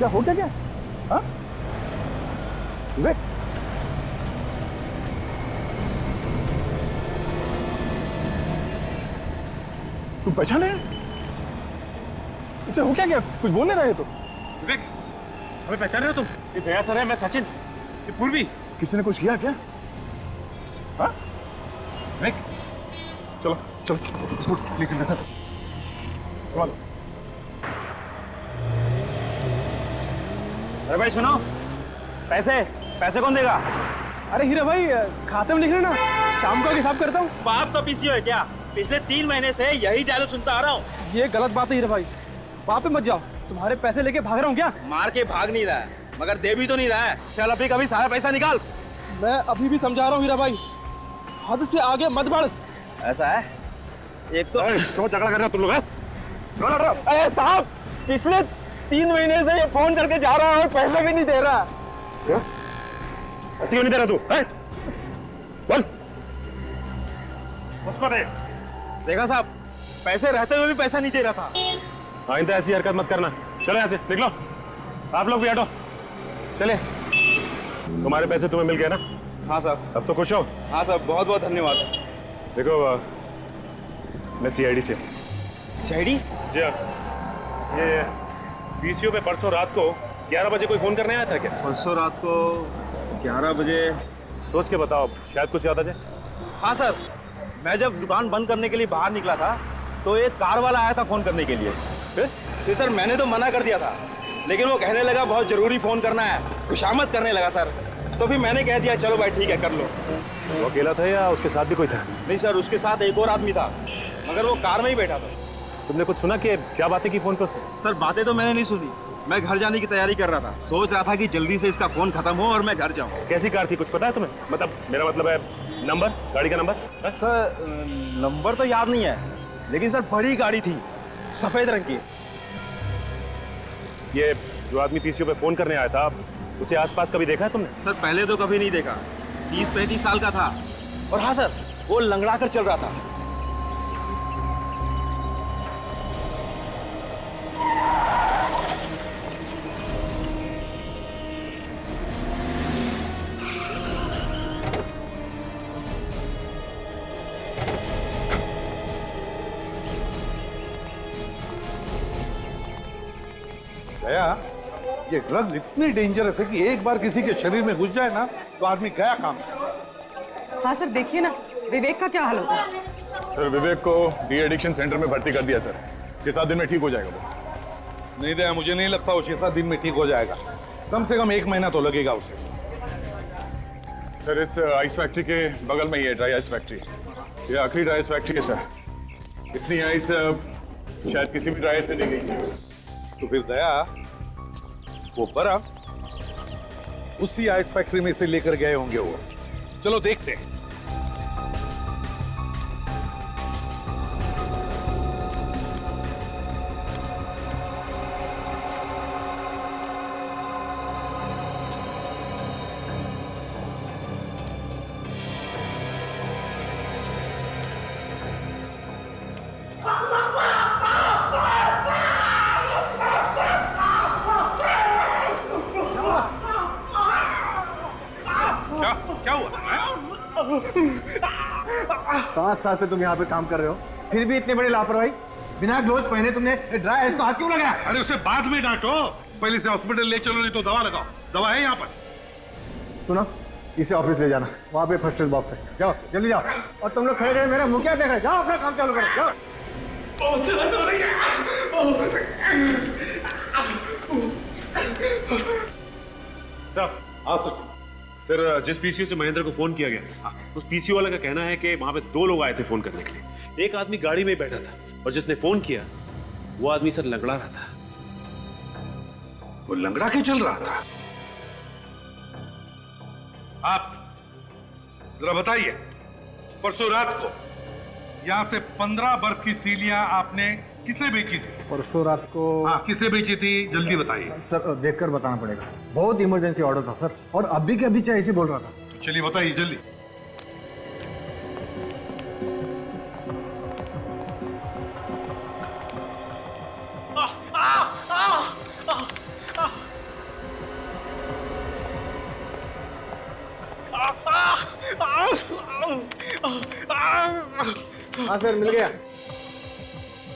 क्या हो क्या? हाँ विवेक, तुम पहचाने इसे? हो क्या? कुछ बोल नहीं रहे तो? विवेक, हमें पहचान रहे हो तुम? ये दया सर है, मैं सचिन, ये पूर्वी। किसी ने कुछ किया क्या? हाँ विवेक, चलो चलो स्कूट प्लीज इनके साथ संभालो। अरे भाई सुनो, पैसे कौन देगा? अरे हीरा भाई, खाते में लिख रहे ना, शाम को हिसाब करता हूँ। बाप का पीसीओ है क्या? पिछले 3 महीने से यही डायलॉग सुनता आ रहा हूँ। ये गलत बात है हीरा भाई, वहाँ पे मत जाओ। तुम्हारे पैसे लेके भाग रहा हूँ क्या? मार के भाग नहीं रहा है, मगर दे भी तो नहीं रहा है। चल अभी कभी सारा पैसा निकाल। मैं अभी भी समझा रहा हूँ हीरा भाई, हद से आगे मत बढ़। ऐसा है? एक तो क्यों झगड़ा कर रहे हो तुम लोग? अरे साहब, पिछले 3 महीने से ये फोन करके जा रहा है और पैसे भी नहीं दे रहा। क्यों नहीं दे रहा तू? बोल। उसको दे। देखा साहब, पैसे रहते हुए भी पैसा नहीं दे रहा था। आइंदा ऐसी हरकत मत करना। चलो यहाँ से निकलो, आप लोग भी हटो। चले। तुम्हारे पैसे तुम्हें मिल गए ना? हाँ साहब। अब तो खुश हो? हाँ साहब, बहुत बहुत धन्यवाद। देखो मैं सीआईडी से। सीआईडी? जी हाँ। ये पीसीओ पे परसों रात को 11 बजे कोई फोन करने आया था क्या? परसों रात को 11 बजे? सोच के बताओ, शायद कुछ याद आ जाए। हाँ सर, मैं जब दुकान बंद करने के लिए बाहर निकला था तो एक कार वाला आया था फोन करने के लिए। फिर सर मैंने तो मना कर दिया था, लेकिन वो कहने लगा बहुत जरूरी फोन करना है, खुशामद करने लगा सर। तो फिर मैंने कह दिया चलो भाई ठीक है कर लो। वो अकेला था या उसके साथ भी कोई था? नहीं सर, उसके साथ एक और आदमी था, मगर वो कार में ही बैठा था। तुमने कुछ सुना कि क्या बातें की फोन पे उसने? सर बातें तो मैंने नहीं सुनी, मैं घर जाने की तैयारी कर रहा था। सोच रहा था कि जल्दी से इसका फोन खत्म हो और मैं घर जाऊं। कैसी कार थी कुछ पता है तुम्हें? मतलब मेरा मतलब है नंबर, गाड़ी का नंबर। सर नंबर तो याद नहीं है, लेकिन सर बड़ी गाड़ी थी, सफेद रंग की। ये जो आदमी पीसीओ पे फोन करने आया था, उसे आसपास कभी देखा है तुमने? सर पहले तो कभी नहीं देखा, 30-35 साल का था। और हाँ सर, वो लंगड़ा कर चल रहा था। गया, ये ड्रग्स इतनी डेंजरस है कि एक बार किसी के शरीर में घुस जाए ना तो आदमी गया काम से। हाँ सर, देखिए ना विवेक का क्या हाल होगा। सर विवेक को डी एडिक्शन सेंटर में भर्ती कर दिया सर, 6-7 दिन में ठीक हो जाएगा वो। नहीं दया, मुझे नहीं लगता वो 6-7 दिन में ठीक हो जाएगा, कम से कम 1 महीना तो लगेगा उसे। सर इस आइस फैक्ट्री के बगल में ही है ड्राई आइस फैक्ट्री, ये आखिरी ड्राई आइस फैक्ट्री है सर। इतनी आइस शायद किसी भी ड्राई आइस से नहीं गई। तो फिर दया, वो बर्फ उसी आइस फैक्ट्री में से लेकर गए होंगे वो। चलो देखते हैं। क्या हुआ? 5 साल से तुम यहाँ पे काम कर रहे हो, फिर भी इतनी बड़ी लापरवाही। बिना ग्लोव्स पहने तुमने ड्राई आइस को हाथ क्यों लगाया? अरे उसे बाद में डांटो, पहले से हॉस्पिटल ले चलो, नहीं तो दवा लगाओ। दवा है यहाँ पर। सुनो, इसे ऑफिस ले जाना, वहाँ पे फर्स्ट एड बॉक्स है। जाओ जल्दी जाओ। और तुम लोग खड़े खड़े मेरा मुंह क्या देख रहे? जाओ अपना काम चालू करो, जाओ। सर जिस पीसीओ से महेंद्र को फोन किया गया था, उस पीसीओ वाले का कहना है कि वहां पे 2 लोग आए थे फोन करने के लिए। एक आदमी गाड़ी में ही बैठा था और जिसने फोन किया वो आदमी सर लंगड़ा रहा था। वो लंगड़ा के चल रहा था? आप जरा बताइए, परसों रात को यहां से 15 बर्फ की सीलियां आपने किसे बेची थी? परसों रात को? हाँ, किसे बेची थी जल्दी बताइए। सर देखकर बताना पड़ेगा, बहुत इमरजेंसी ऑर्डर था सर, और अभी के अभी चाहे ऐसे बोल रहा था। तो चलिए बताइए जल्दी। हाँ सर, मिल गया।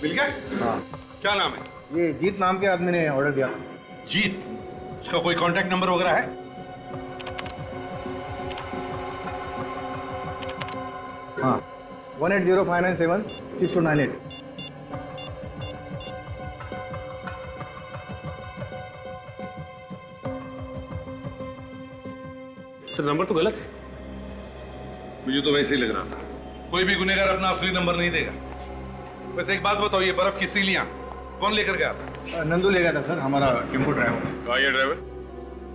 मिल गया? हाँ, क्या नाम है? ये जीत नाम के आदमी ने ऑर्डर दिया। जीत? उसका कोई कांटेक्ट नंबर वगैरह है? हाँ, 1805976298। सर नंबर तो गलत है। मुझे तो वैसे ही लग रहा था। कोई भी गुनहगार अपना असली नंबर नहीं देगा। वैसे एक बात बताओ, ये बर्फ की सीलियां कौन लेकर गया था? नंदू ले गया था सर, हमारा टेम्पो ड्राइवर। कहाँ ये ड्राइवर?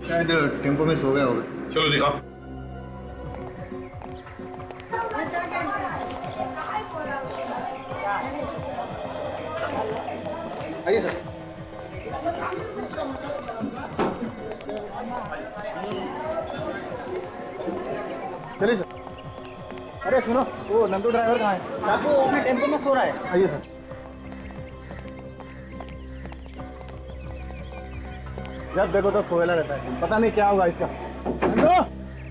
शायद टेम्पो में सो गया होगा। चलो दिखाओ। आइए सर। चलिए सर। अरे सुनो, वो नंदू ड्राइवर कहाँ है? साहब वो अपने टेम्पो में सो रहा है। आइए सर। जब देखो तो सोएला रहता है, पता नहीं क्या होगा इसका। नंदू!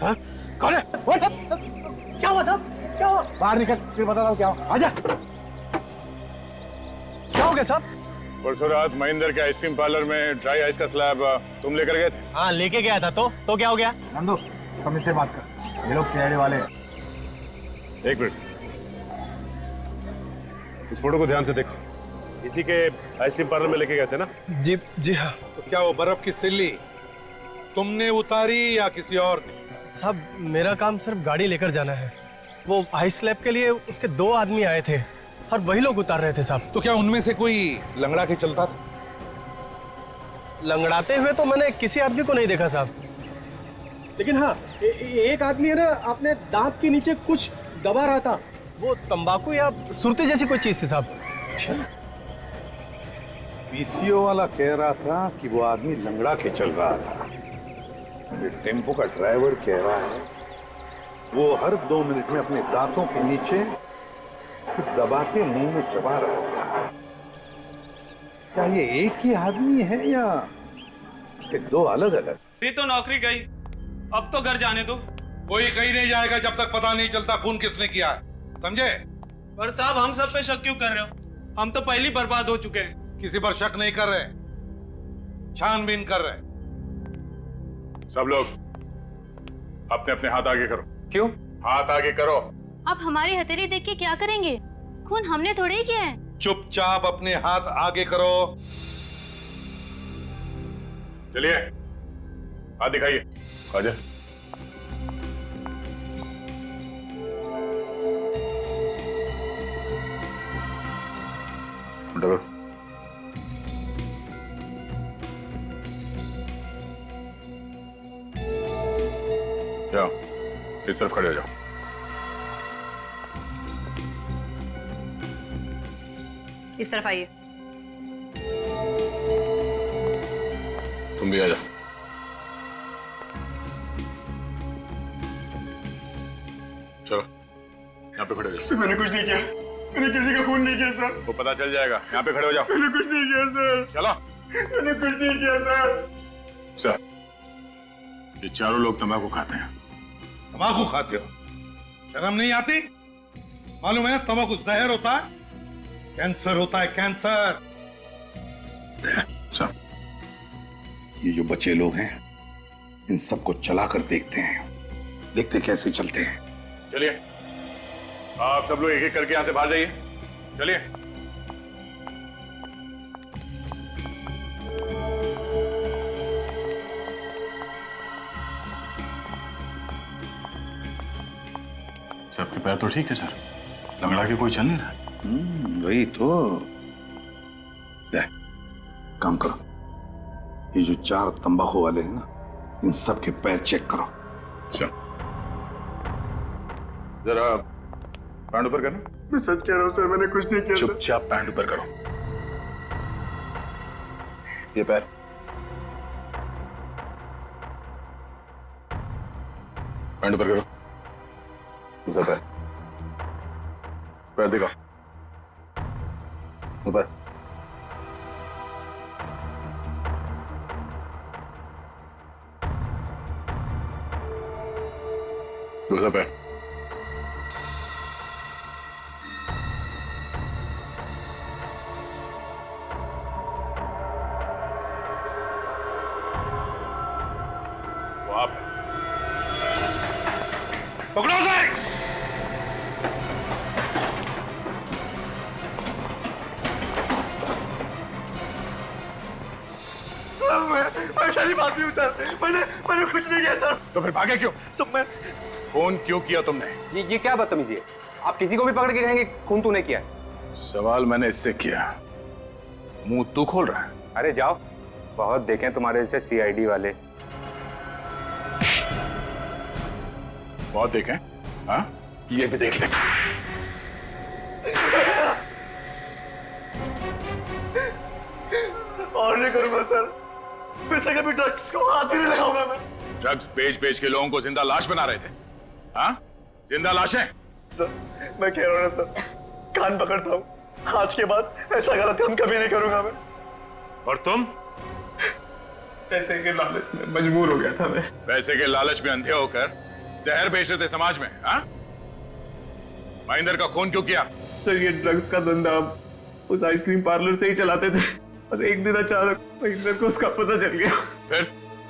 हाँ? कौन है? क्या हुआ साहब? क्या हुआ? बाहर निकल, फिर बता रहा हूँ क्या हुआ। आजा। क्या हो गया साहब? परसों रात महेंद्र के आइसक्रीम पार्लर में ड्राई आइस का स्लैब तुम लेकर गए थे? हाँ लेके गया था, तो क्या हो गया? नंदू, तुम इससे बात कर। ये लोग सीआईडी वाले हैं। एक मिनट, इस फोटो को ध्यान से देखो। इसी के आइसक्रीम पार्लर में लेके गए थे ना? जी हाँ तो क्या वो बर्फ की सिल्ली तुमने उतारी या किसी और ने? साहब, मेरा काम सिर्फ गाड़ी लेकर जाना है। वो आइस स्लैब के लिए उसके 2 आदमी आए थे और वही लोग उतार रहे थे साहब। तो क्या उनमें से कोई लंगड़ा के चलता था? लंगड़ाते हुए तो मैंने किसी आदमी को नहीं देखा साहब। लेकिन हाँ, एक आदमी है ना, अपने दांत के नीचे कुछ दबा रहा था। वो तंबाकू या सुरती जैसी कोई चीज थी साहब। पीसीओ वाला कह रहा था कि वो आदमी लंगड़ा के चल रहा था। ये टेम्पो का ड्राइवर कह रहा है वो हर 2 मिनट में अपने दांतों के नीचे कुछ दबा के मुंह में चबा रहा था। क्या ये एक ही आदमी है या ये 2 अलग अलग? मेरी तो नौकरी गई, अब तो घर जाने दो। कोई कहीं नहीं जाएगा जब तक पता नहीं चलता खून किसने किया है, समझे? पर साहब हम सब पे शक क्यों कर रहे हो? हम तो पहले ही बर्बाद हो चुके हैं। किसी पर शक नहीं कर रहे, छानबीन कर रहे। सब लोग अपने अपने हाथ आगे करो। क्यों? हाथ आगे करो। आप हमारी हथेली देख के क्या करेंगे? खून हमने थोड़े ही किया है। चुपचाप अपने हाथ आगे करो। चलिए, हाथ दिखाइए। आजा। उठो। जाओ, इस तरफ खड़े हो जाओ। इस तरफ आइए। तुम भी आ जाओ। चलो, यहाँ पे खड़े हो जाओ। सर मैंने कुछ नहीं किया, मैंने किसी का खून नहीं किया सर। वो पता चल जाएगा। यहाँ पे खड़े हो जाओ। मैंने कुछ नहीं किया सर। चलो। मैंने कुछ नहीं किया सर। सर, ये चारों लोग तंबाकू खाते हैं। तंबाकू खाते हो? शर्म नहीं आती? मालूम है तंबाकू जहर होता है, कैंसर होता है, कैंसर। सर, ये जो बच्चे लोग हैं इन सबको चला कर देखते हैं, देखते कैसे चलते हैं। चलिए, आप सब लोग एक एक करके यहाँ से बाहर जाइए। चलिए। सबके पैर तो ठीक है सर, लंगड़ा के कोई चल नहीं रहा। वही तो। काम करो, ये जो 4 तंबाकू वाले हैं ना, इन सब के पैर चेक करो। अच्छा, जरा पैंट ऊपर करना। मैं सच कह रहा हूँ सर, मैंने कुछ नहीं किया सर। चुपचाप पैंट ऊपर करो। ये पैर। पैंट ऊपर करो। दूसरा पैर। पैर दिखाओ ऊपर। दूसरा पैर। पकड़ो उसे। मैं शरीफ आदमी हूँ सर। मैंने कुछ नहीं किया सर। तो फिर भागे क्यों? सब मैं फोन क्यों किया तुमने? ये क्या बदतमीजी है? आप किसी को भी पकड़ के कहेंगे खून तूने किया है। सवाल मैंने इससे किया, मुंह तू खोल रहा है। अरे जाओ, बहुत देखे तुम्हारे जैसे सीआईडी वाले। बहुत देखें? हाँ, ये भी देख ले। और नहीं करूंगा सर। वैसे कभी ड्रग्स को हाथ भी नहीं लगाऊंगा मैं। ड्रग्स बेच के लोगों को जिंदा लाश बना रहे थे। हाँ, जिंदा लाशें। सर मैं कह रहा हूँ ना सर, कान पकड़ता हूँ, आज के बाद ऐसा गलत काम कभी नहीं करूंगा मैं। और तुम? पैसे के लालच में मजबूर हो गया था मैं। पैसे के लालच में अंधे होकर जहर बेच रहे थे समाज में। हाँ, महेंद्र का खून क्यों किया? सर ये ड्रग्स का धंधा उस आइसक्रीम पार्लर से ही चलाते थे, और एक दिन अचानक महेंद्र को उसका पता चल गया।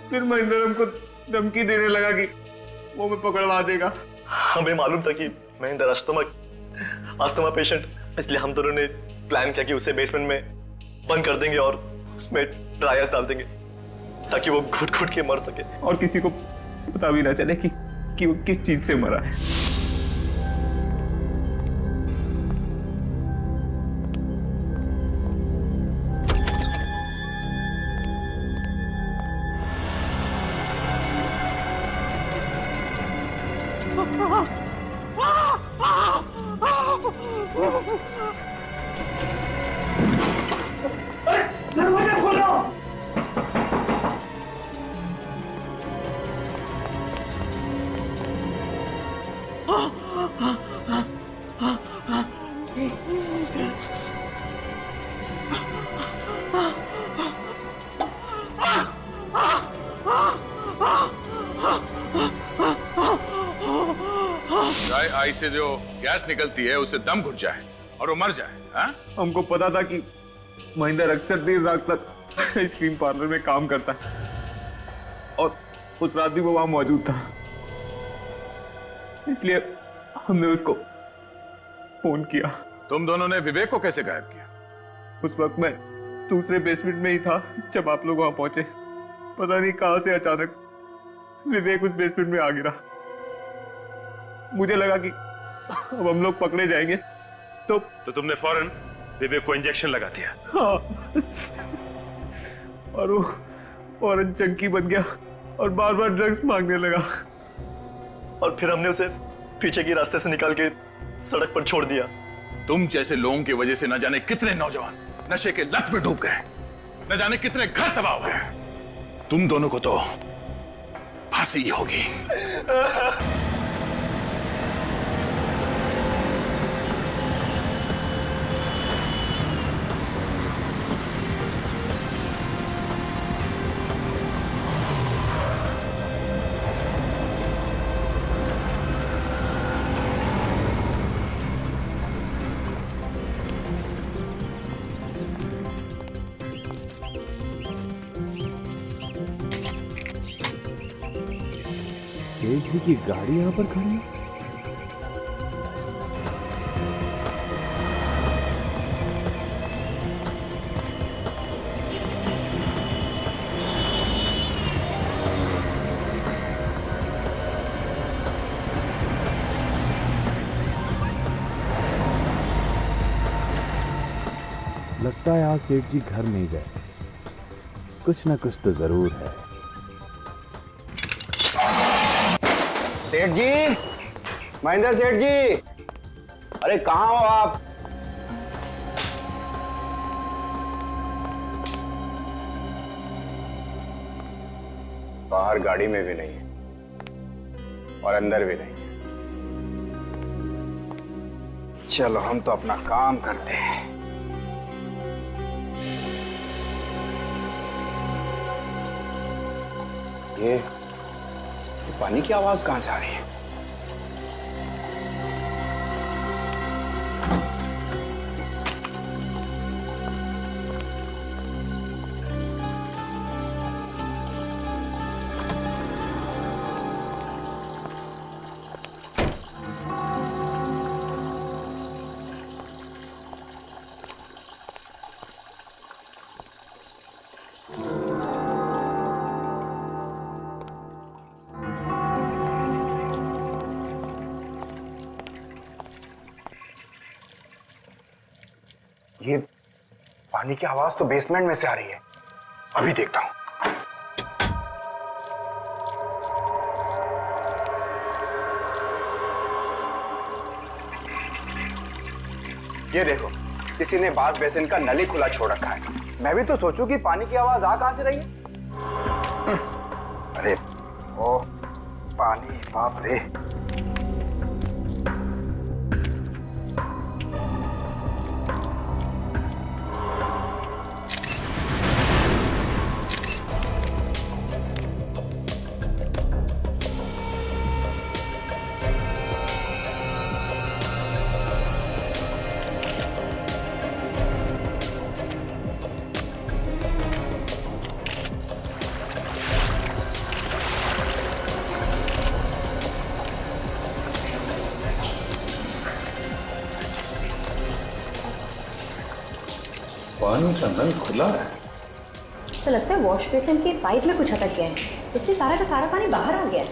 फिर महेंद्र हमको धमकी देने लगा कि वो मैं पकड़वा देगा। हमें मालूम था कि महेंद्र अस्थमा पेशेंट, इसलिए हम दोनों ने प्लान किया कि उसे बेसमेंट में बंद कर देंगे और उसमें ड्राई आइस डाल देंगे ताकि वो घुट घुट के मर सके और किसी को पता भी ना चले कि वो किस चीज से मरा है। दरवाजा खोलो। ड्राई आइस से जो गैस निकलती है उससे दम घुट जाए और वो मर जाए। हाँ? हमको पता था कि महेंद्र अक्सर देर रात तक आइसक्रीम पार्लर में काम करता है और उस रात भी वो वहां मौजूद था, इसलिए हमने उसको फोन किया। तुम दोनों ने विवेक को कैसे गायब किया? उस वक्त मैं दूसरे बेसमेंट में ही था जब आप लोग वहां पहुंचे। पता नहीं कहां से अचानक विवेक उस बेसमेंट में आ गिरा। मुझे लगा कि अब हम लोग पकड़े जाएंगे, तो तुमने फौरन विवेक को इंजेक्शन लगा दिया। हाँ। और वो फौरन चंकी बन गया और बार बार ड्रग्स मांगने लगा, और फिर हमने उसे पीछे के रास्ते से निकाल के सड़क पर छोड़ दिया। तुम जैसे लोगों की वजह से न जाने कितने नौजवान नशे के लत में डूब गए, न जाने कितने घर तबाह हो गए। तुम दोनों को तो फांसी होगी। सेठ जी की गाड़ी यहाँ पर खड़ी है। लगता है आज सेठ जी घर नहीं गए, कुछ ना कुछ तो जरूर है। सेठ जी, महेंद्र सेठ जी, अरे कहाँ हो आप? बाहर गाड़ी में भी नहीं है और अंदर भी नहीं है। चलो हम तो अपना काम करते हैं। ये पानी की आवाज कहां से आ रही है? ये पानी की आवाज तो बेसमेंट में से आ रही है। अभी देखता हूं। ये देखो, किसी ने बाथ बेसिन का नली खुला छोड़ रखा है। मैं भी तो सोचूं कि पानी की आवाज आ कहां से रही है। अरे ओ पानी, बाप रे। पानी का नल खुला है। ऐसा लगता है वॉश बेसिन की पाइप में कुछ अटक गया है, इसलिए सारा का सारा पानी बाहर आ गया है।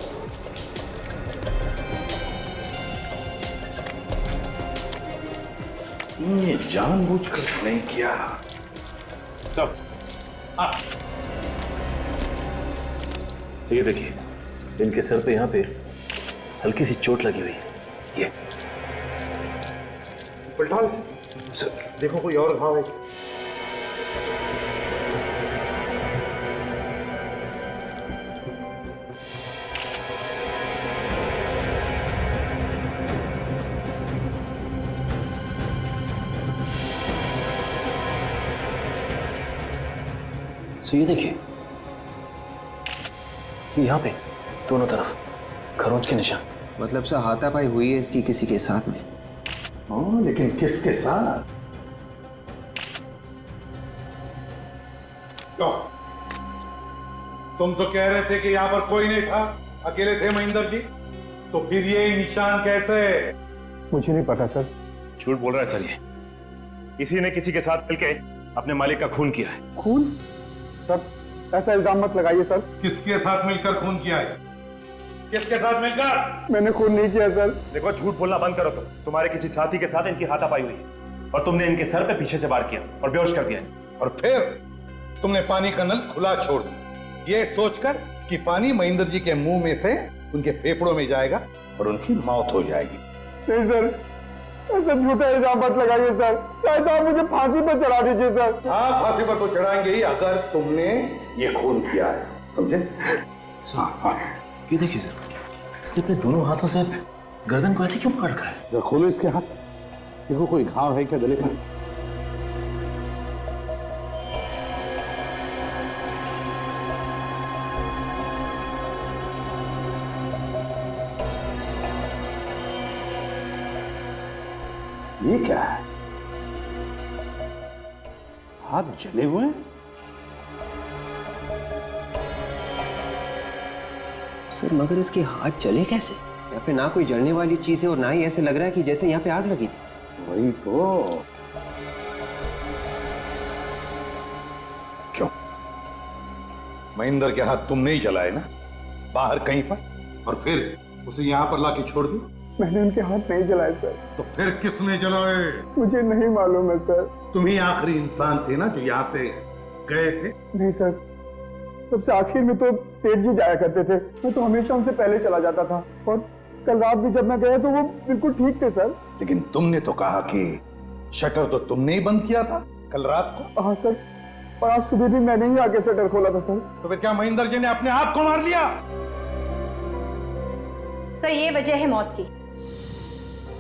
ये जानबूझकर नहीं किया। तब तो ये देखिए, इनके सर पे यहाँ पे हल्की सी चोट लगी हुई है। ये पलटाओ इसे, देखो कोई और घाव है। तो ये देखिए, यहाँ पे दोनों तरफ खरोंच के निशान। मतलब से हाथापाई हुई है इसकी किसी के साथ में। हाँ, लेकिन किसके साथ? क्यों? तुम तो कह रहे थे कि यहाँ पर कोई नहीं था, अकेले थे महेंद्र जी, तो फिर ये निशान कैसे? मुझे नहीं पता सर। झूठ बोल रहा है सर, ये किसी ने किसी के साथ मिलके अपने मालिक का खून किया है। खून? सर ऐसा इल्जाम मत लगाइए सर। किसके साथ मिलकर खून किया है? किसके साथ मिलकर? मैंने खून नहीं किया सर। देखो, झूठ बोलना बंद करो। तुम्हारे किसी साथी के साथ इनकी हाथापाई हुई है और तुमने इनके सर पे पीछे से वार किया और बेहोश कर दिया। और फिर तुमने पानी का नल खुला छोड़ दिया, ये सोचकर कि पानी महेंद्र जी के मुंह में से उनके फेफड़ों में जाएगा और उनकी मौत हो जाएगी। नहीं सर, ऐसा झूठा इल्जाम मत लगाइए सर। चाहे तो आप मुझे फांसी पर चढ़ा दीजिए सर। हाँ, फांसी पर तो चढ़ाएंगे ही अगर तुमने ये खून किया है, समझे? हाँ, ये देखिए सर, इसने अपने दोनों हाथों से गर्दन को ऐसे क्यों पकड़ रखा है? जरा खोलो इसके हाथ, देखो कोई घाव है क्या गले पर? ये क्या है? हाथ जले हुए हैं? सर मगर इसके हाथ जले कैसे? यहाँ पे ना कोई जलने वाली चीज है और ना ही ऐसे लग रहा है कि जैसे यहाँ पे आग लगी थी। वही तो। क्यों? महेंद्र के हाथ तुमने ही जलाए ना, बाहर कहीं पर, और फिर उसे यहाँ पर लाके छोड़ दी? मैंने उनके हाथ नहीं जलाए सर। तो फिर किसने जलाए? मुझे नहीं मालूम है सर। तुम ही आखिरी इंसान थे ना जो यहाँ से गए थे? नहीं सर, सबसे आखिर में तो सेठ जी जाया करते थे, मैं तो हमेशा उनसे पहले चला जाता था। और कल रात भी जब मैं गया तो वो बिल्कुल ठीक थे सर। लेकिन तुमने तो कहा कि शटर तो तुमने ही बंद किया था कल रात को। हाँ सर, और आज सुबह भी मैंने ही आके शटर खोला था सर। तो फिर क्या महेंद्र जी ने अपने आप को मार लिया? सर ये वजह है मौत की।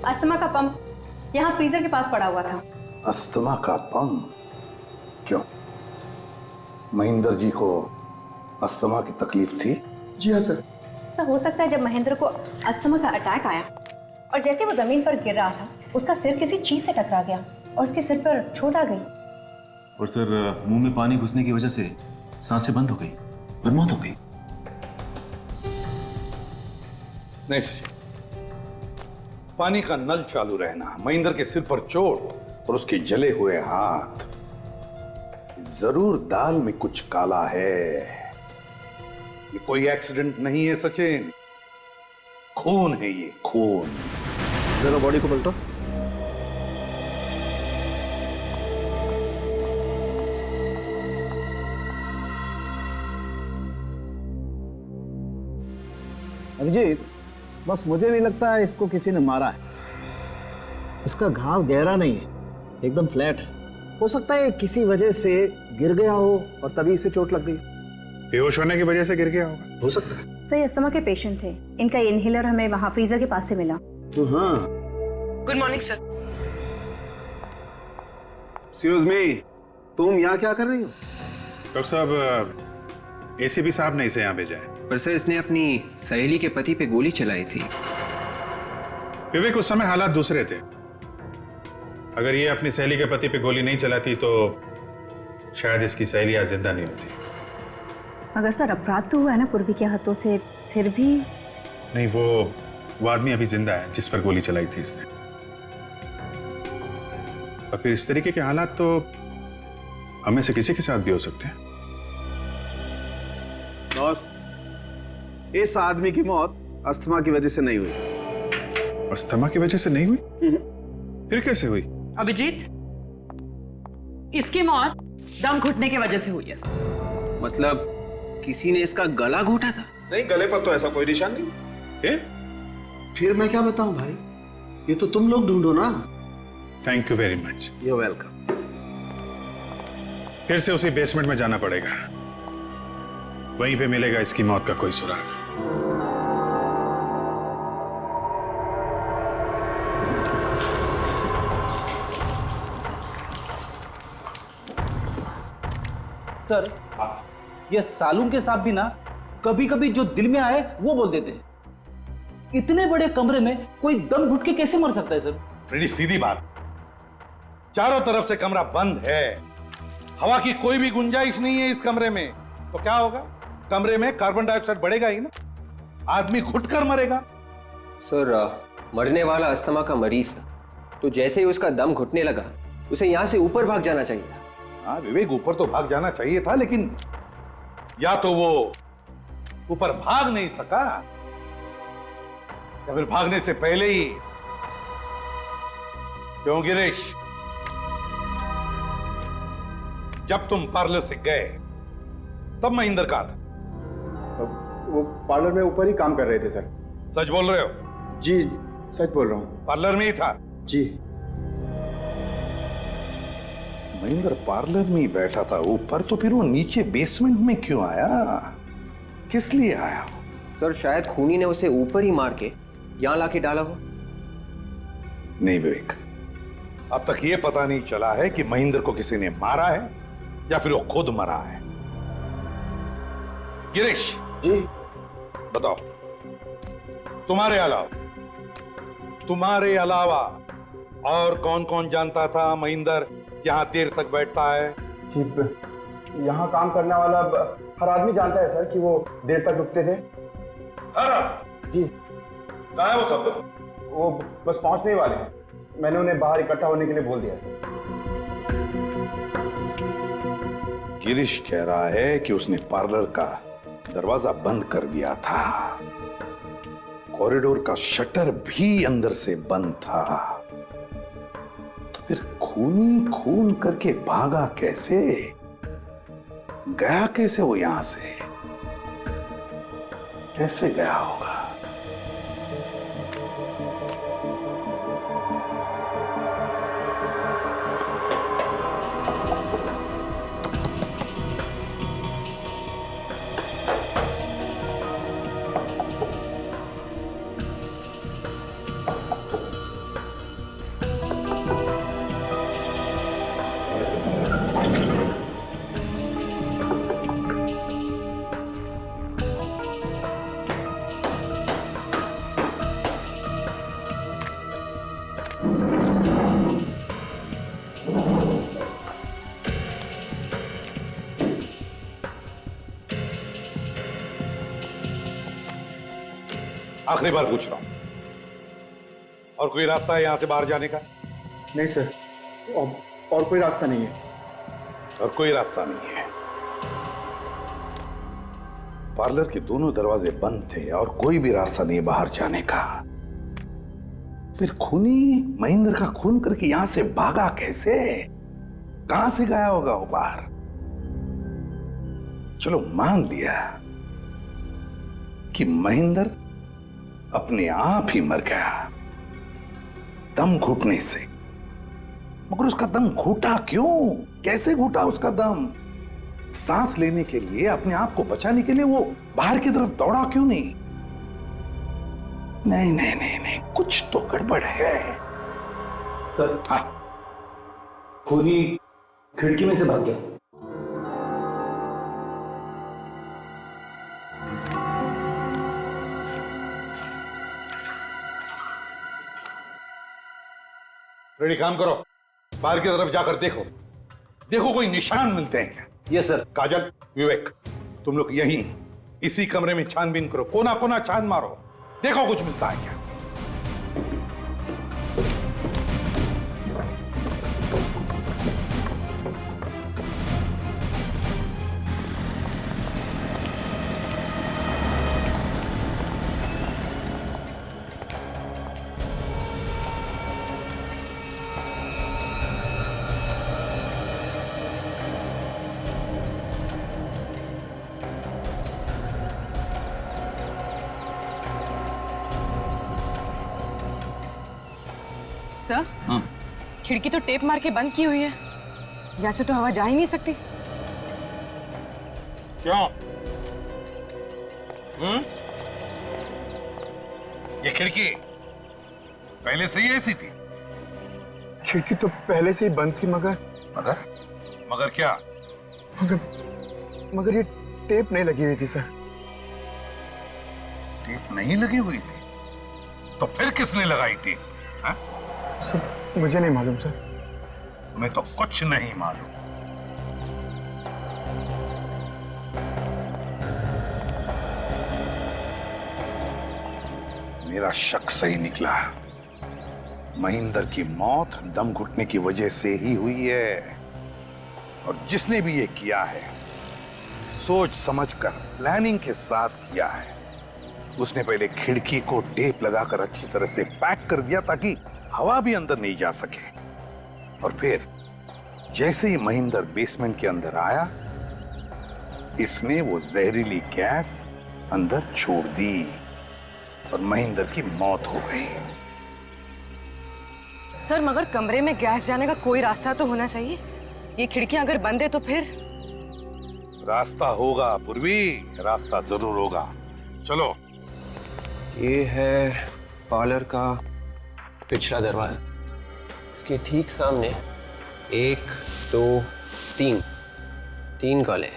अस्थमा का पंप यहाँ फ्रीजर के पास पड़ा हुआ था। अस्थमा का पंप? क्यों? महेंद्र जी को अस्थमा की तकलीफ थी? जी हाँ सर। सर हो सकता है जब महेंद्र को अस्थमा का अटैक आया और जैसे वो जमीन पर गिर रहा था, उसका सिर किसी चीज से टकरा गया और उसके सिर पर चोट आ गई। और सर मुंह में पानी घुसने की वजह से सांसें बंद हो गई और मौत हो गई। नहीं सर, पानी का नल चालू रहना, महेंद्र के सिर पर चोट और उसके जले हुए हाथ, जरूर दाल में कुछ काला है। ये कोई एक्सीडेंट नहीं है सचिन, खून है ये, खून। जरा बॉडी को पलटो। अभिजीत, बस मुझे नहीं लगता है इसको किसी ने मारा है। इसका घाव गहरा नहीं है, एकदम फ्लैट है। हो सकता है किसी वजह से गिर गया हो और तभी इसे चोट लग गई। बेहोश होने की वजह से गिर गया होगा। हो सकता है। सही अस्थमा के पेशेंट थे, इनका इनहेलर हमें वहाँ फ्रीजर के पास से मिला। तो हाँ। Good morning sir. Excuse me, तुम यहाँ क्या कर रही हो? डॉक्टर साहब, एसीपी साहब ने इसे यहाँ भेजा है। पर सर इसने अपनी सहेली के पति पे गोली चलाई थी। विवेक, उस समय हालात दूसरे थे। अगर ये अपनी सहेली के पति पे गोली नहीं चलाती तो शायद इसकी सहेली आज जिंदा नहीं होती। मगर सर अपराध तो हुआ है ना पूर्वी के हाथों से, फिर भी। नहीं, वो आदमी अभी जिंदा है जिस पर गोली चलाई थी इसने। और फिर इस तरीके के हालात तो हमें से किसी के साथ भी हो सकते हैं। बॉस, इस आदमी की मौत अस्थमा की वजह से नहीं हुई। अस्थमा की वजह से नहीं हुई? फिर कैसे हुई? अभिजीत, इसकी मौत दम घुटने की वजह से हुई है। मतलब किसी ने इसका गला घोटा था? नहीं, गले पर तो ऐसा कोई निशान नहीं। फिर मैं क्या बताऊं भाई, ये तो तुम लोग ढूंढो ना। Thank you very much. You welcome. फिर से उसी बेसमेंट में जाना पड़ेगा, वहीं पे मिलेगा इसकी मौत का कोई सुराग। सर, ये सालून के साहब भी ना कभी कभी जो दिल में आए वो बोल देते हैं। इतने बड़े कमरे में कोई दम घुट के कैसे मर सकता है सर? फ्रेडी, सीधी बात, चारों तरफ से कमरा बंद है, हवा की कोई भी गुंजाइश नहीं है इस कमरे में, तो क्या होगा? कमरे में कार्बन डाइऑक्साइड बढ़ेगा ही ना, आदमी घुटकर मरेगा। सर, मरने वाला अस्थमा का मरीज था, तो जैसे ही उसका दम घुटने लगा उसे यहाँ से ऊपर भाग जाना चाहिए था। हाँ विवेक, ऊपर तो भाग जाना चाहिए था, लेकिन या तो वो ऊपर भाग नहीं सका या फिर भागने से पहले ही। क्यों गिरीश, जब तुम पार्लर से गए तब महेंद्र कहाँ था? वो पार्लर में ऊपर ही काम कर रहे थे सर। सच बोल रहे हो? जी, सच बोल रहा हूँ। पार्लर में ही था? जी। महेंद्र पार्लर में ही बैठा था ऊपर, तो फिर वो नीचे बेसमेंट में क्यों आया? किस लिए आया? सर, शायद खूनी ने उसे ऊपर ही मार के यहां लाके डाला हो। नहीं विवेक, अब तक ये पता नहीं चला है कि महेंद्र को किसी ने मारा है या फिर वो खुद मरा है। गिरीश जी, बताओ, तुम्हारे अलावा और कौन कौन जानता था महेंद्र यहां देर तक बैठता है? जी, यहाँ काम करने वाला हर आदमी जानता है सर कि वो देर तक रुकते थे। हर आदमी? जी। कहाँ है वो सब? वो बस पहुंचने वाले हैं, मैंने उन्हें बाहर इकट्ठा होने के लिए बोल दिया है। गिरीश कह रहा है कि उसने पार्लर का दरवाजा बंद कर दिया था, कॉरिडोर का शटर भी अंदर से बंद था, तो फिर खूनी खून करके भागा कैसे? गया कैसे वो यहां से? कैसे गया होगा? आखिरी बार पूछ रहा हूं, और कोई रास्ता है यहां से बाहर जाने का? नहीं सर, और कोई रास्ता नहीं है। और कोई रास्ता नहीं है? पार्लर के दोनों दरवाजे बंद थे और कोई भी रास्ता नहीं बाहर जाने का। फिर खूनी महेंद्र का खून करके यहां से भागा कैसे? कहां से गया होगा वो बाहर? चलो मान लिया कि महेंद्र अपने आप ही मर गया, दम घुटने से। मगर उसका दम घुटा क्यों? कैसे घुटा उसका दम? सांस लेने के लिए, अपने आप को बचाने के लिए वो बाहर की तरफ दौड़ा क्यों नहीं? नहीं नहीं नहीं नहीं, कुछ तो गड़बड़ है। सर, हाँ, खूनी खिड़की में से भाग गया। रेडी, काम करो, बाहर की तरफ जाकर देखो, देखो कोई निशान मिलते हैं क्या? Yes sir. काजल, विवेक, तुम लोग यहीं इसी कमरे में छानबीन करो, कोना कोना छान मारो, देखो कुछ मिलता है क्या। सर, खिड़की तो टेप मार के बंद की हुई है, यहाँ से तो हवा जा ही नहीं सकती। क्यों? ये खिड़की पहले से ही ऐसी थी? खिड़की तो पहले से ही बंद थी, मगर मगर क्या? मगर ये टेप नहीं लगी हुई थी सर। टेप नहीं लगी हुई थी? तो फिर किसने लगाई टेप? हाँ? सर, मुझे नहीं मालूम सर। तुम्हें तो कुछ नहीं मालूम। मेरा शक सही निकला, महेंद्र की मौत दम घुटने की वजह से ही हुई है। और जिसने भी ये किया है, सोच समझकर प्लानिंग के साथ किया है। उसने पहले खिड़की को टेप लगाकर अच्छी तरह से पैक कर दिया ताकि हवा भी अंदर नहीं जा सके। और फिर जैसे ही महेंद्र बेसमेंट के अंदर आया, इसने वो जहरीली गैस अंदर छोड़ दी और महेंद्र की मौत हो गई। सर, मगर कमरे में गैस जाने का कोई रास्ता तो होना चाहिए। ये खिड़कियां अगर बंद है तो फिर? रास्ता होगा पूर्वी, रास्ता जरूर होगा। चलो। ये है पार्लर का पिछला दरवाजा। इसके ठीक सामने 1, 2, 3 कॉले।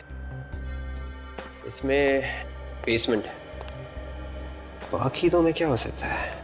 इसमें बेसमेंट है। बाकी दो में क्या हो सकता है?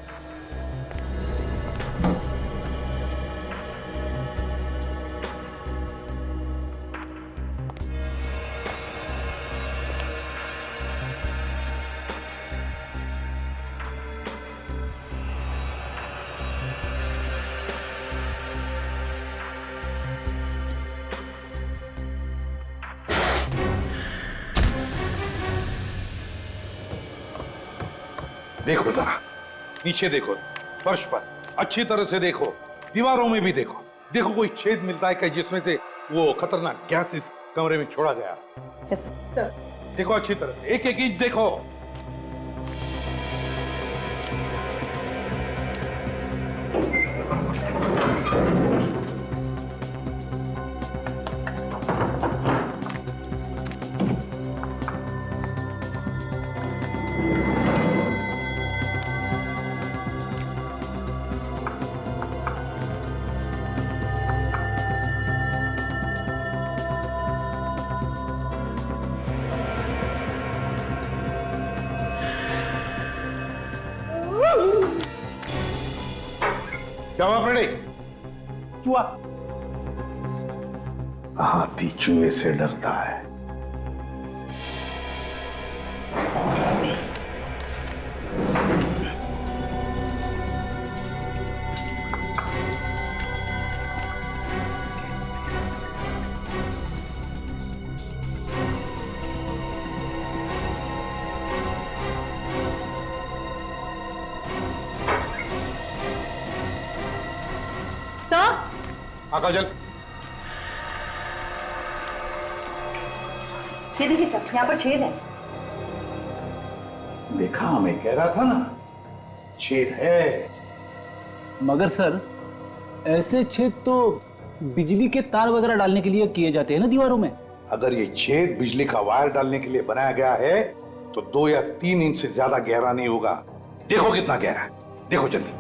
देखो जरा, नीचे देखो, फर्श पर अच्छी तरह से देखो, दीवारों में भी देखो। देखो कोई छेद मिलता है क्या जिसमें से वो खतरनाक गैस इस कमरे में छोड़ा गया? देखो अच्छी तरह से, एक एक इंच देखो। क्या हुआ फ्रेडी? चूहा? हाथी चूहे से डरता है। काजल, ये देखिए सर, यहाँ पर छेद है। देखा, मैं कह रहा था ना, छेद है। मगर सर ऐसे छेद तो बिजली के तार वगैरह डालने के लिए किए जाते हैं ना दीवारों में। अगर ये छेद बिजली का वायर डालने के लिए बनाया गया है तो 2 या 3 इंच से ज्यादा गहरा नहीं होगा। देखो कितना गहरा है, देखो जल्दी।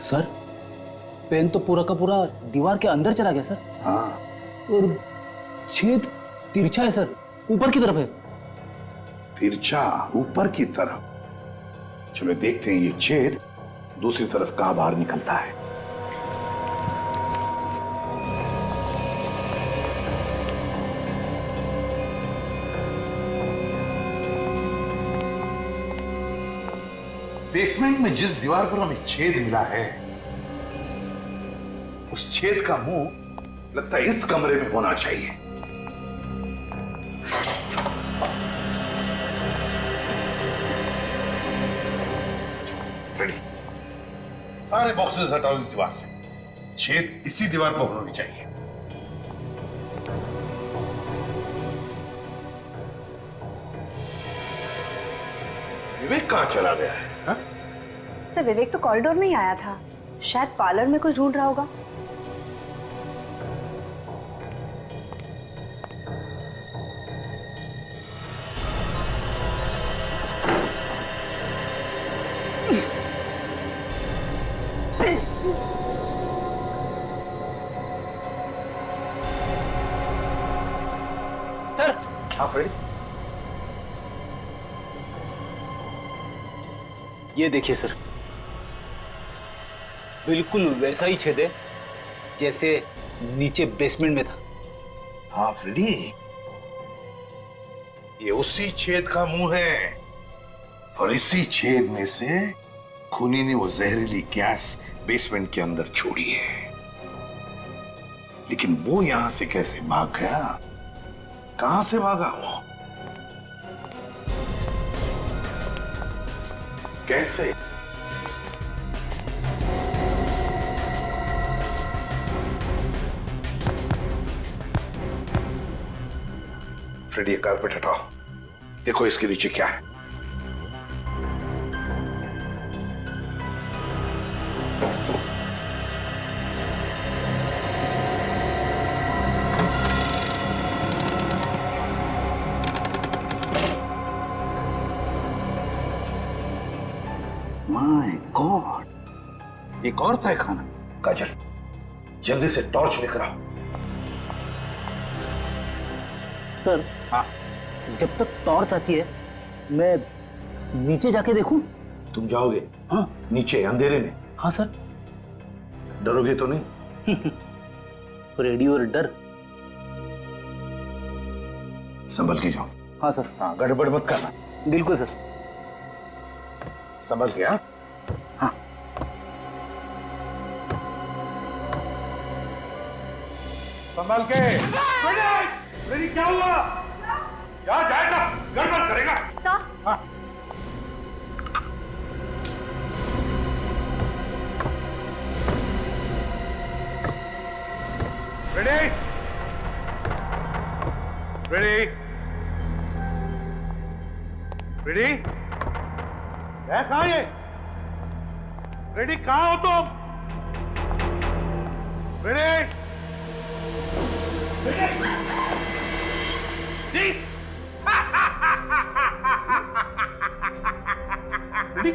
सर पेन तो पूरा का पूरा दीवार के अंदर चला गया सर। हाँ। और छेद तिरछा है सर, ऊपर की तरफ है। तिरछा ऊपर की तरफ? चलो देखते हैं ये छेद दूसरी तरफ कहां बाहर निकलता है। बेसमेंट में जिस दीवार पर हमें छेद मिला है उस छेद का मुंह लगता है इस कमरे में होना चाहिए। सारे बॉक्सेस हटाओ इस दीवार से। छेद इसी दीवार पर होनी चाहिए। विवेक कहां चला गया है? हा? सर विवेक तो कॉरिडोर में ही आया था, शायद पार्लर में कुछ ढूंढ रहा होगा। सर हाँ फ्रेडी, ये देखिए सर, बिल्कुल वैसा ही छेद है जैसे नीचे बेसमेंट में था। हाँ फ्रेडी, ये उसी छेद का मुंह है और इसी छेद में से खूनी ने वो जहरीली गैस बेसमेंट के अंदर छोड़ी है। लेकिन वो यहां से कैसे भाग गया? कहां से भागा वो? कैसे? फ्रेडी, ये कारपेट हटाओ, देखो इसके नीचे क्या है। माय गॉड, एक और तय खाना। काजल, जल्दी से टॉर्च लेकर आओ। सर हाँ, जब तक टॉर्च आती है मैं नीचे जाके देखूं? तुम जाओगे? हाँ। नीचे अंधेरे में? हाँ सर। डरोगे तो नहीं? रेडियो और डर। संभल के जाओ। हाँ सर। हाँ, गड़बड़ मत करना। बिल्कुल सर। संभल के। हाँ हाँ। संभल के। फ्रेडी, क्या हुआ? क्या जाएगा? गड़बड़ करेगा। सर। हाँ। फ्रेडी, फ्रेडी, फ्रेडी, है कहाँ ये? फ्रेडी, कहाँ हो तुम? फ्रेडी, फ्रेडी,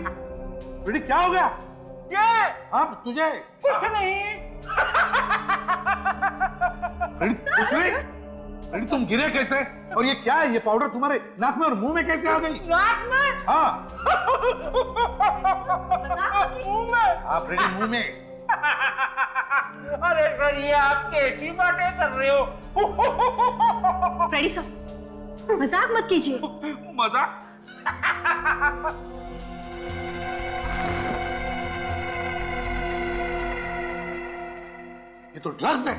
फ्रेडी, क्या हो गया? अब तुझे कुछ नहीं। फ्रेडी, कुछ नहीं? फ्रेडी, तुम गिरे कैसे? और ये क्या है? ये पाउडर तुम्हारे नाक में और मुंह में कैसे आ गई? नाक में? हाँ। मुंह में? हाँ फ्रेडी, मुंह में। अरे सर, ये आप कैसी बातें कर रहे हो? फ्रेडी सर, मजाक मत कीजिए। मजाक? ये तो ड्रग्स है।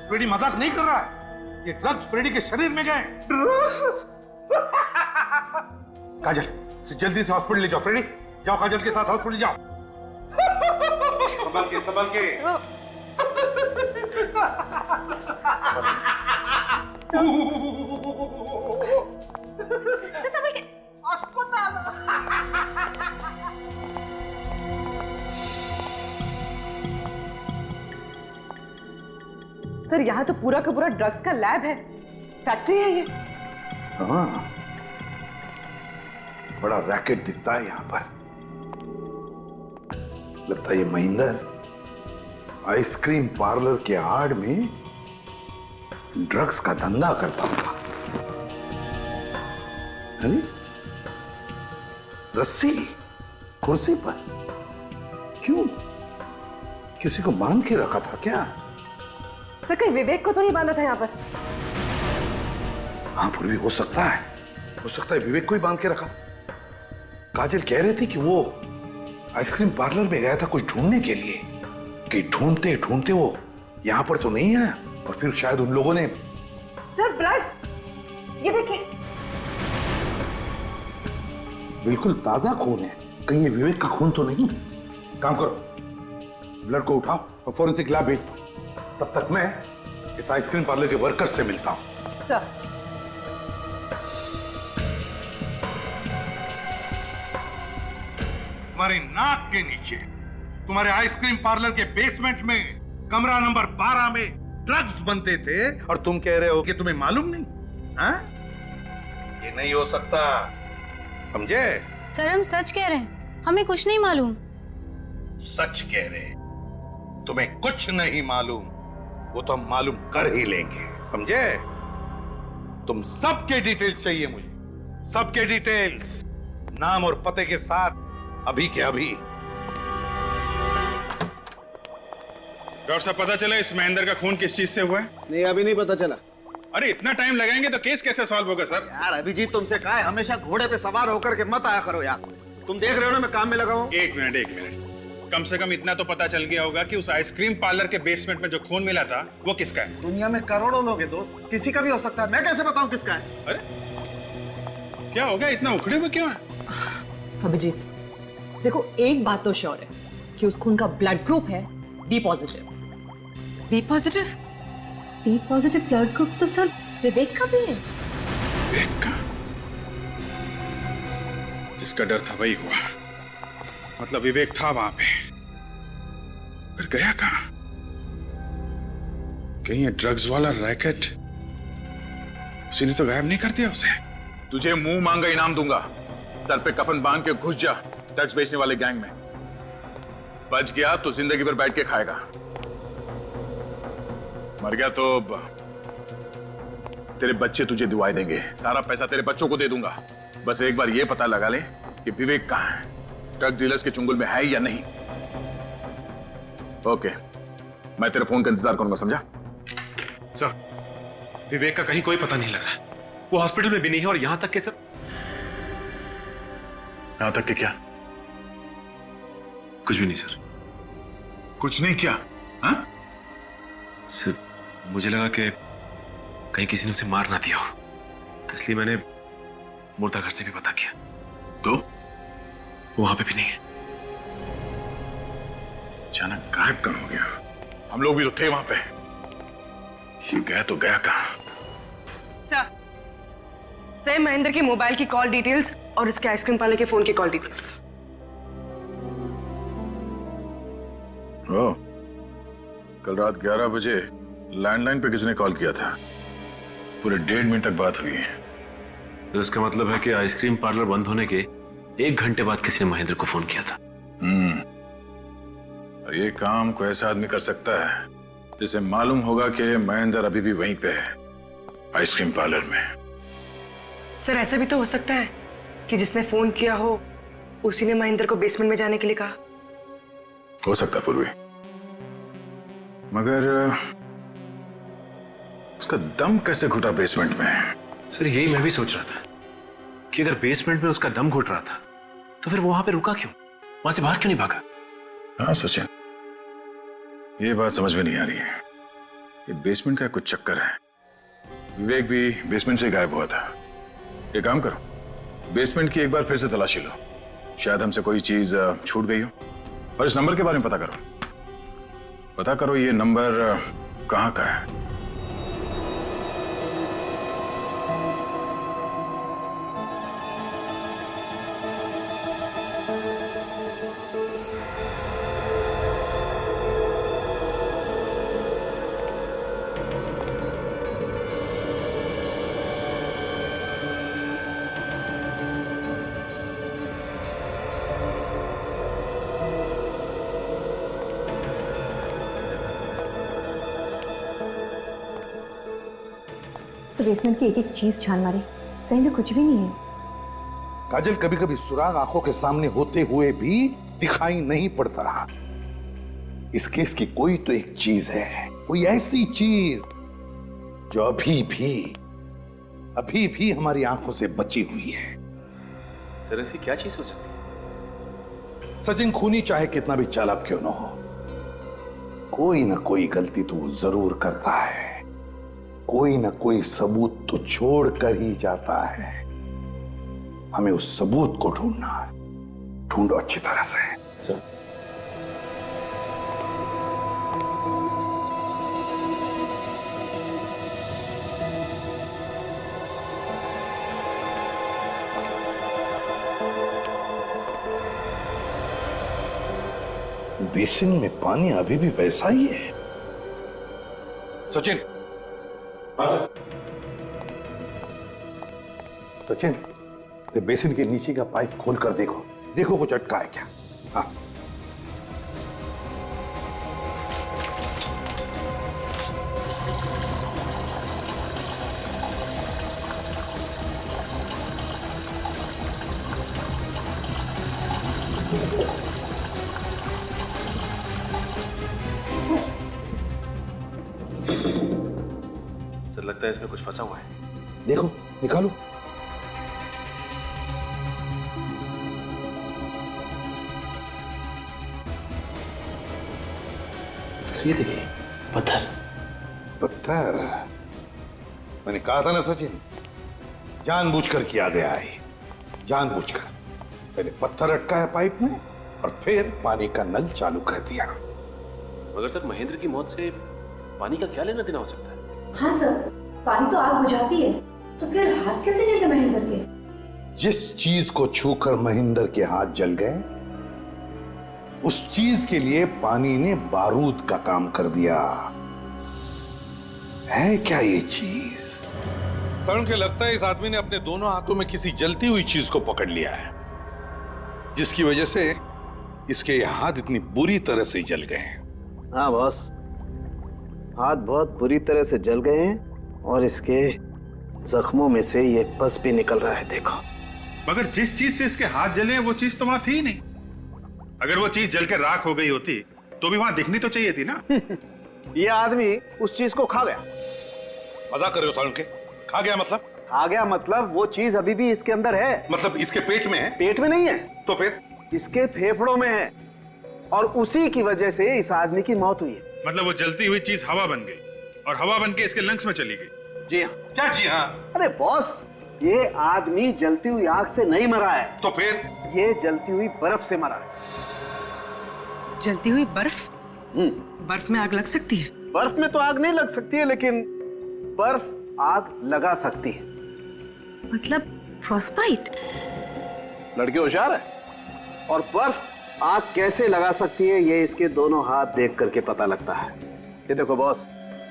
फ्रेडी मजाक नहीं कर रहा है, ये ड्रग्स फ्रेडी के शरीर में गए। काजल, जल्दी से हॉस्पिटल ले जाओ। फ्रेडी, जाओ काजल के साथ हॉस्पिटल जाओ। संभल के, संभल के। सर यहाँ तो पूरा का पूरा ड्रग्स का लैब है, फैक्ट्री है ये। हाँ, बड़ा रैकेट दिखता है यहाँ पर। लगता है ये महेंद्र आइसक्रीम पार्लर के आड़ में ड्रग्स का धंधा करता होगा। अरे रस्सी कुर्सी पर क्यों? किसी को बांध के रखा था क्या? सर कहीं विवेक को तो नहीं बांधा था यहाँ पर? हाँ पूर्वी, हो सकता है विवेक को ही बांध के रखा। काजल कह रही थी कि वो आइसक्रीम पार्लर में गया था कुछ ढूंढने के लिए, कि ढूंढते ढूंढते वो यहां पर तो नहीं आया, और फिर शायद उन लोगों ने। सर ब्लड, ये देखिए। बिल्कुल ताजा खून है, कहीं ये विवेक का खून तो नहीं? काम करो, ब्लड को उठाओ और फोरेंसिक लैब भेज दो। तब तक मैं इस आइसक्रीम पार्लर के वर्कर्स से मिलता हूं। सर तुम्हारी नाक के नीचे, तुम्हारे आइसक्रीम पार्लर के बेसमेंट में कमरा नंबर 12 में ड्रग्स बनते थे, और तुम कह रहे हो कि तुम्हें मालूम नहीं? हाँ? ये नहीं हो सकता, समझे? सर हम सच कह रहे हैं, हमें कुछ नहीं मालूम। सच कह रहे, तुम्हें कुछ नहीं मालूम, वो तो हम मालूम कर ही लेंगे, समझे? तुम सबके डिटेल्स चाहिए मुझे, सबके डिटेल्स, नाम और पते के साथ, अभी के अभी। डॉक्टर साहब, पता चला इस महेंद्र का खून किस चीज से हुआ है? नहीं, अभी नहीं पता चला। अरे इतना टाइम लगाएंगे तो केस कैसे सॉल्व होगा सर? यार अभिजीत, तुमसे कहा है हमेशा घोड़े पे सवार होकर के मत आया करो यार। तुम देख रहे हो ना मैं काम में लगा हूं। एक मिनट, कम से कम इतना तो पता चल गया होगा कि उस आइसक्रीम पार्लर के बेसमेंट में जो खून मिला था वो किसका है? दुनिया में करोड़ों लोग हैं दोस्त, किसी का भी हो सकता है, मैं कैसे बताऊं किसका है? अरे क्या हो गया, इतना उखड़े हुए क्यों है? अभिजीत देखो, एक बात तो श्योर है कि उस खून का ब्लड ग्रुप है B positive. B positive? B positive blood group तो सर विवेक का भी है। विवेक का? जिसका डर था वही हुआ, मतलब विवेक था वहां पे, फिर गया कहां? कहीं ये ड्रग्स वाला रैकेट उसी ने तो गायब नहीं कर दिया उसे? तुझे मुंह मांगा इनाम दूंगा, सर पे कफन बांध के घुस जा ड्रग्स बेचने वाले गैंग में। बच गया तो जिंदगी भर बैठ के खाएगा, मर गया तो तेरे बच्चे तुझे दुआएं देंगे, सारा पैसा तेरे बच्चों को दे दूंगा। बस एक बार ये पता लगा ले कि विवेक कहां है, ड्रग डीलर्स के चुंगल में है या नहीं। ओके, मैं तेरे फोन का इंतजार करूंगा, समझा? सर विवेक का कहीं कोई पता नहीं लग रहा, वो हॉस्पिटल में भी नहीं है, और यहां तक के सर। यहां तक कि क्या? कुछ भी नहीं सर। कुछ नहीं क्या? हाँ? सर मुझे लगा कि कहीं किसी ने उसे मार ना दिया हो, इसलिए मैंने मुर्दा घर से भी पता किया, तो वहां पे भी नहीं है। अचानक गायब कहाँ हो गया? हम लोग भी तो थे वहां पे, ये गया तो गया कहां? सर महेंद्र के मोबाइल की कॉल डिटेल्स और इसके आइसक्रीम पार्लर के फोन की कॉल डिटेल्स। ओ, कल रात 11 बजे लैंडलाइन पे किसने कॉल किया था? पूरे 1.5 मिनट तक बात हुई है। तो इसका मतलब है कि आइसक्रीम पार्लर बंद होने के 1 घंटे बाद किसी ने महेंद्र को फोन किया था। और ये काम कोई ऐसा आदमी कर सकता है जिसे मालूम होगा कि महेंद्र अभी भी वहीं पे है, आइसक्रीम पार्लर में। सर ऐसा भी तो हो सकता है कि जिसने फोन किया हो उसी ने महेंद्र को बेसमेंट में जाने के लिए कहा। हो सकता पूर्वी, मगर उसका दम कैसे घुटा बेसमेंट में? सर यही मैं भी सोच रहा था कि अगर बेसमेंट में उसका दम घुट रहा था तो फिर वो वहां पे रुका क्यों, वहां से बाहर क्यों नहीं भागा? हाँ सचिन, ये बात समझ में नहीं आ रही है। ये बेसमेंट का कुछ चक्कर है। विवेक भी बेसमेंट से गायब हुआ था। ये काम करो, बेसमेंट की एक बार फिर से तलाशी लो, शायद हमसे कोई चीज छूट गई हो। और इस नंबर के बारे में पता करो ये नंबर कहाँ का है। इस बेसमेंट की एक एक चीज छान मारी, कहीं भी कुछ भी नहीं है। काजल, कभी कभी सुराग आंखों के सामने होते हुए भी दिखाई नहीं पड़ता। इस केस की कोई तो एक चीज है, कोई ऐसी चीज जो अभी भी हमारी आंखों से बची हुई है। सर ऐसी क्या चीज हो सकती है? सचिन खूनी चाहे कितना भी चालाक क्यों ना हो, कोई ना कोई गलती तो वो जरूर करता है, कोई ना कोई सबूत तो छोड़ कर ही जाता है। हमें उस सबूत को ढूंढना है, ढूंढो अच्छी तरह से। सर बेसिन में पानी अभी भी वैसा ही है। सचिन, सचिन, ये बेसिन के नीचे का पाइप खोल कर देखो, देखो कुछ अटका है क्या। हाँ, सर लगता है इसमें कुछ फंसा हुआ है। देखो, निकालो। ये देखिए, पत्थर। मैंने कहा था ना सचिन, जानबूझकर किया गया है, जानबूझकर। पहले पत्थर अटका है पाइप में और फिर पानी का नल चालू कर दिया। मगर सर महेंद्र की मौत से पानी का क्या लेना देना हो सकता है? हाँ सर, पानी तो आग बुझाती है, तो फिर हाथ कैसे जलते महेंद्र के? जिस चीज को छूकर महेंद्र के हाथ जल गए, उस चीज के लिए पानी ने बारूद का काम कर दिया। है क्या ये चीज? सड़न के लगता है इस आदमी ने अपने दोनों हाथों में किसी जलती हुई चीज को पकड़ लिया है, जिसकी वजह से इसके हाथ इतनी बुरी तरह से जल गए हैं। हाँ बॉस, हाथ बहुत बुरी तरह से जल गए हैं और इसके जख्मों में से ये पस भी निकल रहा है, देखो। मगर जिस चीज से इसके हाथ जले हैं वो चीज तो वहां थी ही नहीं। अगर वो चीज जलकर राख हो गई होती तो भी वहां दिखनी तो चाहिए थी ना। ये आदमी उस चीज को खा गया। मजाक कर रहे हो सालन के? खा गया मतलब? खा गया मतलब वो चीज अभी भी इसके अंदर है। मतलब इसके पेट में है? पेट में नहीं है तो फिर? इसके फेफड़ों में है, और उसी की वजह से इस आदमी की मौत हुई है। मतलब वो जलती हुई चीज हवा बन गई और हवा बन के इसके लंग्स में चली गई। जी हाँ। क्या जी हाँ? अरे बॉस, ये आदमी जलती हुई आग से नहीं मरा है। तो फिर? ये जलती हुई बर्फ से मरा है। जलती हुई बर्फ? बर्फ में आग लग सकती है? बर्फ में तो आग नहीं लग सकती है, लेकिन बर्फ आग लगा सकती है। मतलब फ्रॉस्टबाइट? लड़के होशियार है। और बर्फ आग कैसे लगा सकती है ये इसके दोनों हाथ देख करके पता लगता है। ये देखो बॉस,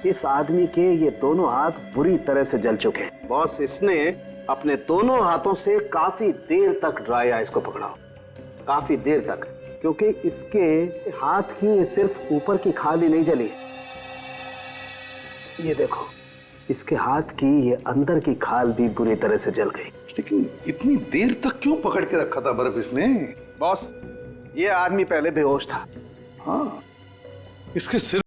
इस आदमी के ये दोनों हाथ बुरी तरह से जल चुके हैं। बॉस, इसने अपने दोनों हाथों से काफी देर तक ड्राई आइस को पकड़ा, काफी देर तक, क्योंकि इसके हाथ की सिर्फ ऊपर की खाल ही नहीं जली। ये देखो, इसके हाथ की ये अंदर की खाल भी बुरी तरह से जल गई। लेकिन इतनी देर तक क्यों पकड़ के रखा था बर्फ इसने? बॉस, ये आदमी पहले बेहोश था। हाँ, इसके सिर